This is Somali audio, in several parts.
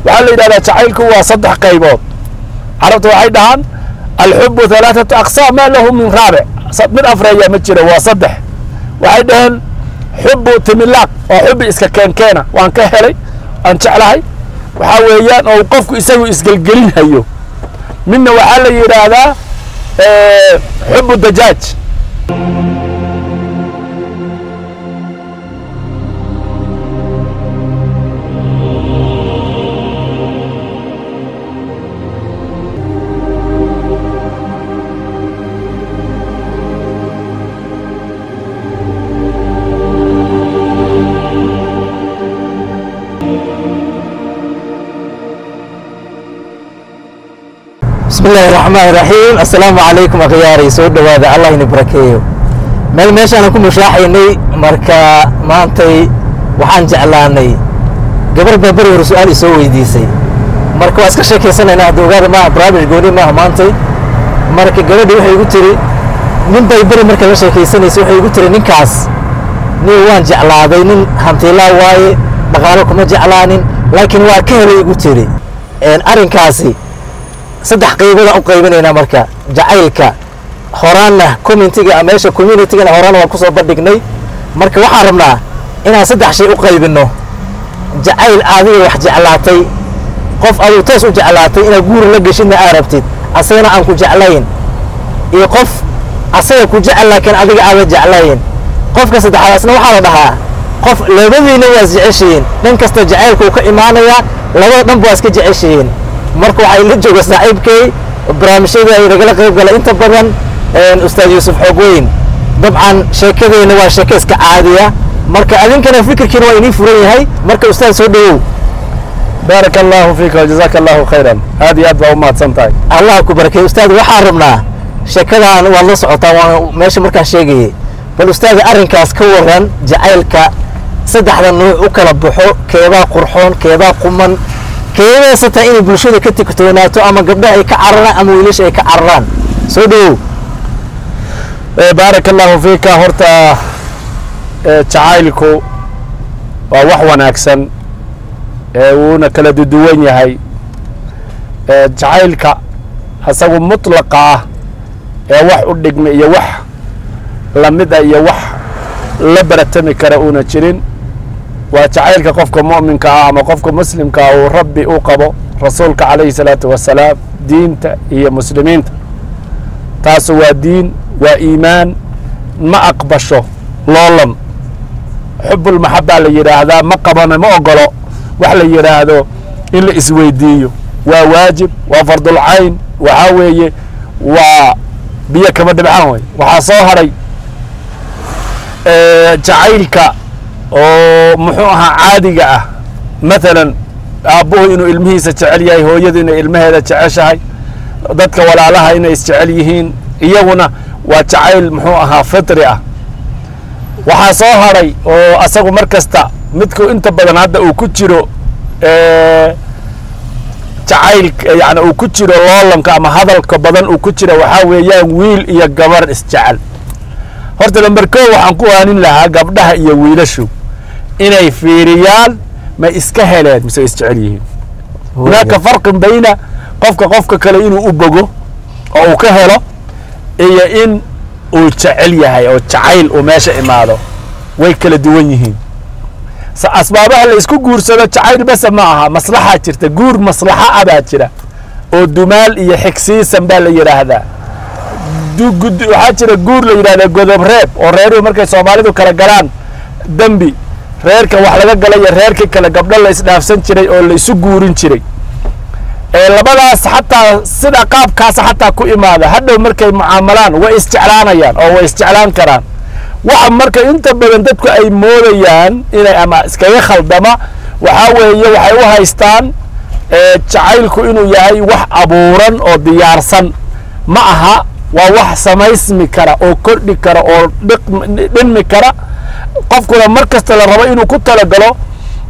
وحال إذا جعلك هو صدح قيبوت عرفت واحد دهان الحب 3 أقسام ما له من رابع من أفريا متجرة وصدح واحد دهان حب تملاك وحب إسكا كان وأن كهلي أن شعلهاي وحاويان أو قفك يسوي إسقلقلين هيو منه وحال يرادا حب الدجاج بسم الله الرحمن الرحيم السلام عليكم أخياري سود وهذا الله ينبركيه مال ماشي أنا كم مشاحيني مركا مانتي وحان جعلاني قبل ببري رسؤالي سوي ديسي مركا واسكا شاكي سنة نهدو غير ما برامج قولي ما مانتي مركا قبل وحي يقولي من بيبري مركا شاكي سنة سوحي يقولي ننكاس نيوان جعلاني نن همتي لا واي بغالوكم جعلانين لكن واكهلي يقولي ان أرنكاسي saddex qaybood u qaybinayna marka jacaylka horaana community-ga ameesha community-ga horaana waan ku soo bandhignay marka waxaan rabnaa inaan saddex shay u qaybino jacayl adiga wax jeclaatay qof adiga toos u jeclaatay ina guur la gashin aad rabtid asagana aan ku jeclayn iyo qof asaga ku jecel laakiin adiga aad jeclayn qofka saddexaadna waxa la dhahaa qof labadiina waa jeceshiin dhan kasta jacaylku ka imaanaya labada dhan waa iska jeceshiin marka waxay la jooga saaxiibkay barnaamijyada ay ragala qayb galay inta badan ustaad Yuusuf Xogweyn dabcan sheekadeena waa sheeko iska caadiya marka adinkana fikirkiina waa inii furan yahay marka ustaad soo dhawow barakallahu fiika wa jazakallahu khayran hadi aad baa u mahadsantahay allah ku barakeeyo ustaad waxaan rabnaa sheekadan waa la socotaa waa meesha markaan sheegay bal ustaad arrinkaas ka waran jacaylka saddexda nooc u kala baxo keebaa qurxoon keebaa quman كيف ستأني بلشودة كتكتوناتو أما قبلها أي كعرنا أما ويليش أي كعران سودو بارك الله فيك هرتا تعايلكو ووحوانا أكسن ونا كلا دوين هاي تعايلك هساو مطلقة وح أدقم يوح لمدى يوح لبرتمي كراؤنا تشرين وتعايلك قفك مؤمن أما قفك مسلم وربي أوقبه رسولك عليه الصلاة والسلام دينته هي مسلمين تاسوا دين وإيمان ما أقبشه لولم حب المحبة اللي يراهدا ما قبنا ما أقله وحلا يراهدو إلا إسويديو وواجب وفرض العين وعاوية وبيا كما دبعاوي وحصاهري تعايلك oo muxuu ahaa caadiga ah مثلا aabuhu inuu ilmihiisa jecel yahay hooyadu inay ilmaheeda jeceshahay dadka walaalaha inay isjecel yihiin iyaguna waa jacayl muxuu ahaa fitri ah waxaa soo haray oo asagu markasta midku inta badan hadda uu ku jiro jacayl yani uu ku jiro loolanka ama hadalka badan uu ku jiro waxaa weeyaan wiil iyo gabar isjecel horta lambar 1 waxaan ku waanin lahaa gabdhaha iyo wiilashu inay fiiriyaan ma iska heleen mise isjecel yihiin هناك فرق بين qofka kale inuu u bogo oo uu ka helo iyo in uu jecel yahay oo jacayl uu meesha imaado way kala duwan yihiin asbaabaha la isku guursado jacayl bas ma aha maslaxa jirta guur maslaxa abaa jira oo dumaal iyo xigsiisan baa la yiraahdaa waxaa jira guur la yiraahdo godob reeb oo reeruhu markay Soomaalidu kala galaan dambi reerka wax laga galay reerka kala gabdho la isdhaafsan jiray oo la isu guurin jiray labadaas xataa sida qaabkaas xataa ku imaada hadhow markay mucaamalaan way isjeclaanayaan oo way isjeclaan karaan waxa marka inta badan dadku ay moodayaan inay ama iskaga khaldama waxa weeye waxay u haystaan jacaylku inuu yahay wax abuuran oo diyaarsan ma aha waa wax samaysmi kara oo kordhi kara oo dhinmi kara qofkuna markasta la rabo inuu ku talagalo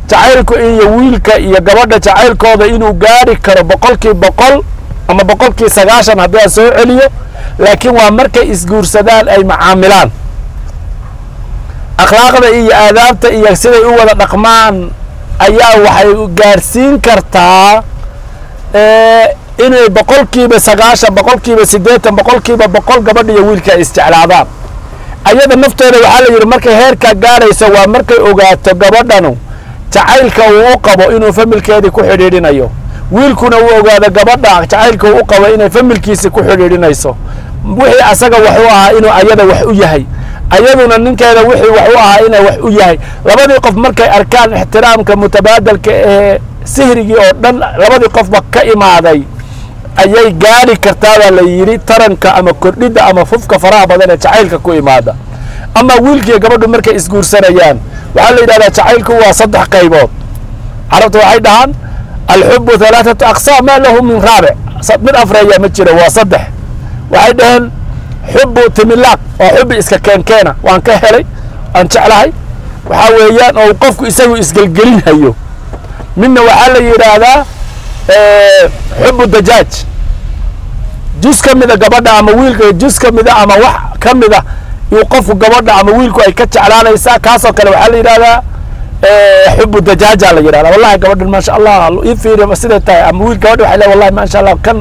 jacaylku iyo wiilka iyo gabadha jacaylkooda inuu gaari karo 100% ama 90% haddii soo celiyo laakiin waa markay isguursadaan ay macaamilaan akhlaaqda iyo aadaabta iyo siday u wada dhaqmaan ayaa waxay gaarsiin kartaa inay boqolkiiba 90 boqolkiiba 80 boqolkiiba 100 gabadha iyo wiilka ay isjeclaadaan ayada nafteeda waxaa la yidhi markay heerkaa gaarayso waa markay ogaato gabadhanu jacaylka uu u qabo inuu familkeedii ku xidhiidhinayo wiilkuna uu ogaado gabadha jacaylka uu u qabo inay familkiisa ku xidhiidhinayso wixii asaga wax u ahaa inuu ayada wax u yahay ayaduna ninkeeda wixii wax u ahaa inay wax u yahay labadii qof markay arkaan ixtiraamka mutabaadalka ee sihrigii oo dhan labadii qofba ka imaaday ayay gaari kartaa baa la yidhi taranka ama kordhidda ama fufka faraha badan ee jacaylka ku imaada ama wiilkiiyo gabadhu markay isguursanayaan waxaa la yidhahdaa jacaylku waa 3 qaybood carabta waxay dhahaan alxubu 3 aqsaam maa lahu min raabic mid afreeya ma jiro waa 3 waxay dhaheen xubu timilaaq oo xubi iska keenkeena waan ka helay aan jeclahay waxaa weeyaan oo qofku isagu isgelgelinhayo midna waxaa la yidhaahdaa xubu dajaaj jus ka mida gabadha ama wiilka jus ka mida ama wax ka mida uu qofku gabadha ama wiilku ay ka jeclaanaysaa kaasoo kale waxaa la yidhahdaa xubu dajaaja la yidhahdaa wallahi gabadhan maasha allah ii fiiri siday tahay ama wiil gabadha waxay leedahay wallahi maasha allah kan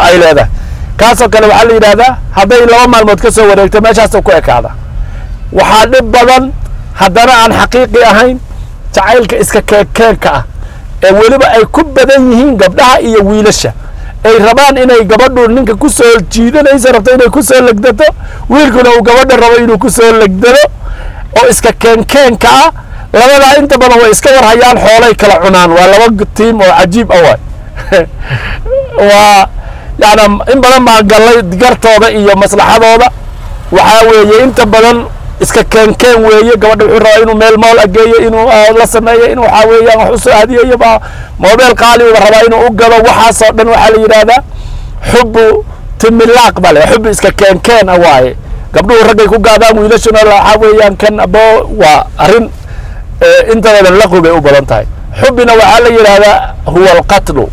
ay leedahay kaasoo kale waxaa la yidhahdaa hadday 2 maalmood ka soo wareegto meeshaasoo ku ekaada waxaa dhib badan haddana aan xaqiiqi ahayn jacaylka iska keenka ah ee weliba ay ku badan yihiin gabdhaha iyo wiilasha ay rabaan inay gabadhu ninka ku soo jiidanayso rabto inay ku soo legdato wiilkuna uu gabadha rabo inuu ku soo legdado oo iska keenka ah labadaa inta badan way iska warhayaan xoolay kala cunaan waa 2 tiim oo cajiib ah waay waa yani in badan baa gallay gartooda iyo maslaxadooda waxaa weeye inta badan iska keenkeen weeye gabadha wuxuu rabaa inuu meel mool ageeyo inuu la sameeyo inuu waxaa weeyaan wax u soo hadiyeeyo baa moobeel qaali uga rabaa inuu u gado waxaasoo dhan waxaa la yidhaahdaa xubu timilaaq bale xubu iska keenkeen ah waaye gabdhuhu raggay ku gaadaan wiilashuna waxaa weeyaan kan abo waa arrin inta badan laqwi bay u badan tahay xubina waxaa la yidhaahdaa huwa alqatlu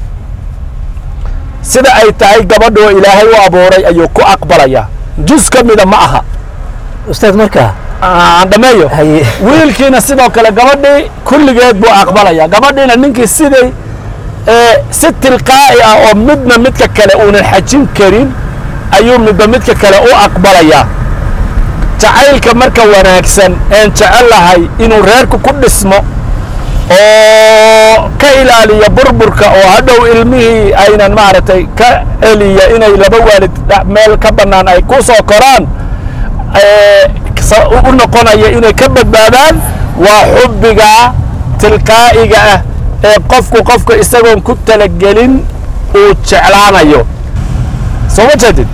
sida ay tahay gabadhu oo ilaahay u abuuray ayuu ku aqbalayaa jus ka mida ma aha ustaad markaa aan dhameeyo wiilkiina sidoo kale gabadhii kulligeed buu aqbalayaa gabadhiina ninkii siday si tilqaa'i ah oo midna midka kale uunan xajin karin ayuu midba midka kale u aqbalayaa jacaylka marka wanaagsan een jecelahay inuu reerku ku dhismo oo ka ilaaliya burburka oo hadhow ilmihii aynan maaragtay ka celiya inay 2 waalid meel ka bannaan ay ku soo koraan u noqonaya inay ka badbaadaan waa xubbiga tilqaa'iga ah ee qofka isagoon ku talagelin uu jeclaanayo soo ma jeedid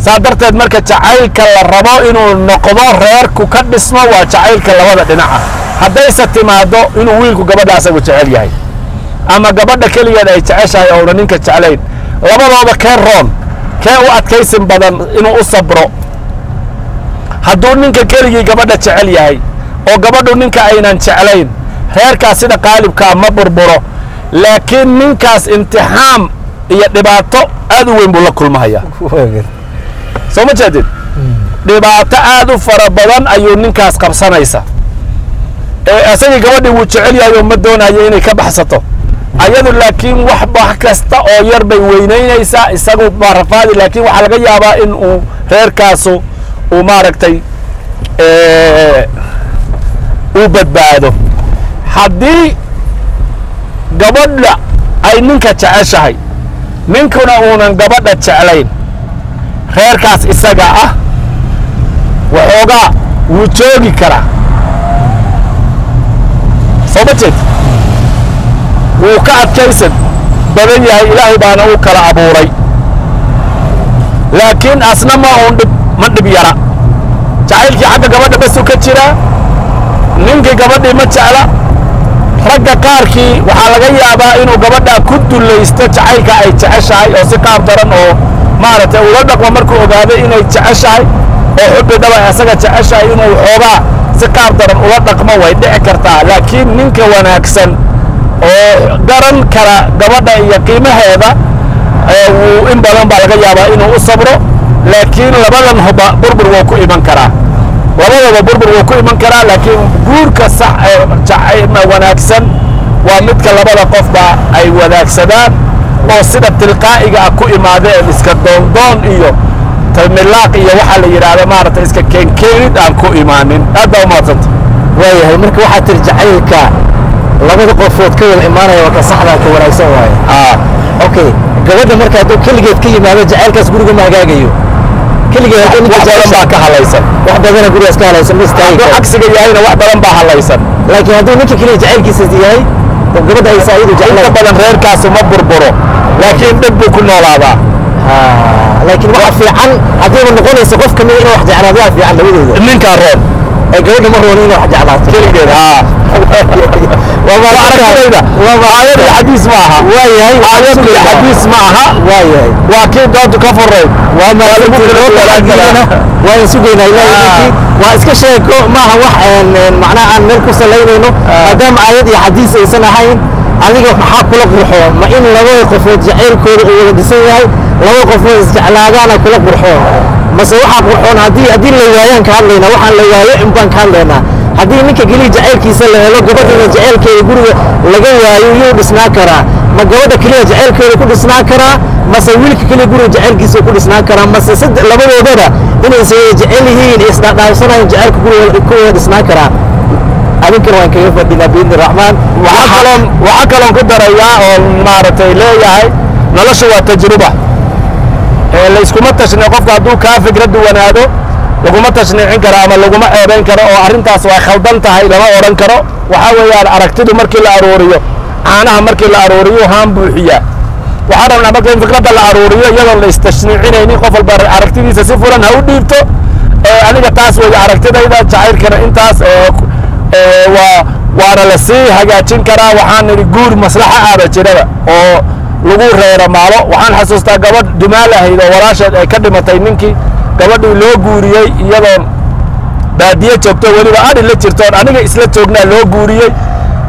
saa darteed marka jacaylka la rabo inuu noqdo reerku ka dhismo waa jacaylka labada dhinaca haddayse timaado inuu wiilku gabadha asagu jecel yahay ama gabadha keligeed ay jeceshahay oona ninka jeclayn labadooda kee roon kee u adkaysin badan inuu u sabro hadduu ninka keligii gabadha jecel yahay oo gabadhu ninka aynan jeclayn reerkaas sida qaalibkaa ma burburo laakiin ninkaas imtixaam iyo dhibaato aad u weyn buu la kulmahayaa soo ma jeedid dhibaato aad u fara badan ayuu ninkaas qabsanaysa asagii gabadhii wuu jecel yahay oo ma doonayo inay ka baxsato ayadu laakiin wax kasta oo yar bay weynaynaysaa isagu baa rafaadi laakiin waxaa laga yaabaa in uu reerkaasu uu maaragtay uu badbaado haddii gabadha ay ninka jeceshahay ninkuna uunan gabadha jeclayn reerkaas isaga ah waxoogaa wuu joogi karaa soo ma jeed wuu ka adkaysan badan yahay ilaahay baana uu kala abuuray laakiin asna ma dhib yara jacaylkii xagga gabadha basuu ka jiraa ninkii gabadhii ma jecla ragga qaarkii waxaa laga yaabaa inuu gabadha ku dulaysto jacaylka ay jeceshahay oo si qaab daran oo maaragtay ula dhaqmo markuu ogaado inay jeceshahay oo xubbi dhaba asaga jeceshahay inuu xoogaa si qaab daran ula dhaqmo way dhici kartaa laakiin ninka wanaagsan oo garan kara gabadha iyo qiimaheeda wuu in badan baa laga yaabaa inuu u sabro laakiin labadan huba burbur wuu ku iman karaa labadaba burbur wuu ku iman karaa laakiin guurka sax wanaagsan waa midka labada qofba ay wadaagsadaan oo sida tilqaa'iga ah ku imaadeen iska doondoon iyo talmilaaq iyo waxaa la yidhaahda maaragtay iska keenkeenid aan ku imaanin aad baa umaadsanta waayahay marka waxaa tiri jacaylka labada qofood ka wada imaanaya waa ka saxdaa ka wanaagsan waaye okay gabadha marka hadduu keligeed ka yimaado jacaylkaas guriga ma hagaagayo keligeed hadduu ninka wax badan baa ka halaysan wax badana gurigaas ka halaysan ma istaagi hadduu cagsiga yahayna wax badan baa halaysan laakiin hadduu ninka keliya jacaylkiisa yahay oo gabadha ay saayidu inta jeclaan badan reerkaasu ma burburo laakiin dhib buu ku noolaadaa laakiin waxa fiican haddii uu noqonayso qof kamid inuu wax jeclaado waa fiican labadooda ninkaa roon ee gabadha ma roon inuu wax jeclaato keligeed aayad iyo xadiis ma aha waayahay aayad iyo xadiis ma aha waayahay waa kii doontu ka furayd waa waan sugaynaa ilaahay waa iska sheeko maaha wax macnaha aan meel ku salaynayno maadaama aayad iyo xadiis aysan ahayn adiga maxaa kula qurxoon ma in labada qofood jacaylkooda uu wada dhisan yahay labada qofood isjeclaadaana kula qurxoon mase waxaa qurxoon haddii la waayaan ka hadlaynaa waxaan la waayo in baan ka hadlaynaa haddii ninka keliya jacaylkiisa la helo gabadhina jacaylkeeda guriga laga waayo yuu dhisnaa karaa ma gabadha keliya jacaylkeeda ku dhisnaa karaa mase wiilka keliya guriga jacaylkiisa ku dhisnaa karaa mase labadoodaba inaysa jecel yihiin isdhaadhaafsanayn jacaylka guriga ku wada dhisnaa karaa adinkana waan kaga fadhinaa biidni raxmaan waxaa kaloon ku darayaa oo maaragtay leeyahay nolosha waa tajruba layskuma tashni qofka hadduu kaa fikrad wanaado laguma tashniicin karo ama laguma eebayn karo oo arrintaas waa khaldan tahay lama odhan karo waxaa weeyaan aragtidu markii la aruuriyo caanaha markii la aruuriyo haan buuxiyaa waxaan rabnaa marka in fikradda la aruuriyo iyadoon la istashniicinaynin qof walba aragtidiisa si fulan ha u dhiibto aniga taas weeye aragtidayda jacaylkana intaas waana la sii hagaajin karaa waxaan nidhi guur maslaxa aaba jiraba oo lagu reero maalo waxaan xasuustaa gabadh dumaal ahayd oo walaasheed ay ka dhimatay ninkii gabadhii loo guuriyey iyadoon baadiye joogto weliba adhi la jirtoon aniga isla joognaa loo guuriyey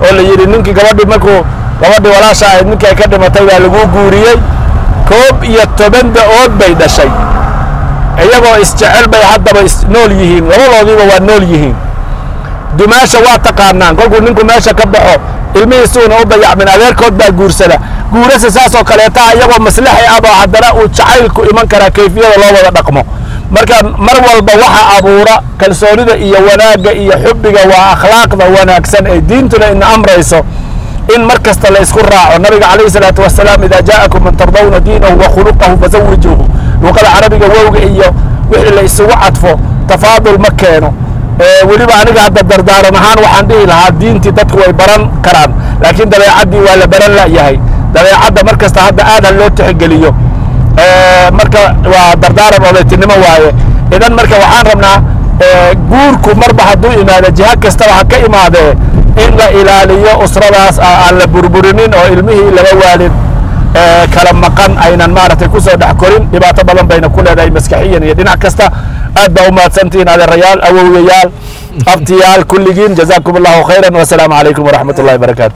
oo la yidhi ninkii gabadhii markuu gabadhii walaasha ahayd ninkii ay ka dhimatay baa lagu guuriyey 11 da'ood bay dhashay iyagoo isjecel bay haddaba nool yihiin labadoodiiba waa nool yihiin dumaasha waa taqaanaan kolkuu ninku meesha ka baxo ilmihiisuuna u dayacmin adeerkood baa guursada guurasa saas oo kaleeta iyagoo maslaxi ah baa haddana uu jacaylku iman karaa kayfiyada loo wada dhaqmo marka mar walba waxa abuura kalsoonida iyo wanaagga iyo xubbiga waa akhlaaqda wanaagsan ee diintuna ina amrayso in mar kasta la isku raaco nabiga calayhi salaatu wasalaam idaa jaa'akum man tardawna diinahu wa khuluqahu fazawijuuhu luqada carabiga wowga iyo wixii la isugu cadfo tafaadul ma keeno weliba aniga hadda dardaaran ahaan waxaan dhihi lahaa diintii dadku way baran karaan laakiin dabeecaddii waa la baran la'yahay dabeecadda mar kasta hadda aad ha loo tixgeliyo marka waa dardaaran odaytinimo waaye idan marka waxaan rabnaa guurku marba hadduu imaado jiha kastaba ha ka imaadee in la ilaaliyo usradaas aan la burburinin oo ilmihii laba waalid kala maqan aynan maaragtay ku soo dhex korin dhibaato badan bayna ku leedahay maskaxiyan iyo dhinac kasta aad baa u mahadsantihiin adeerayaal awowyayaal abtiyaal kulligiin jazaakum allahu khayran wasalaamu calaykum waraxmat ullahi barakaatu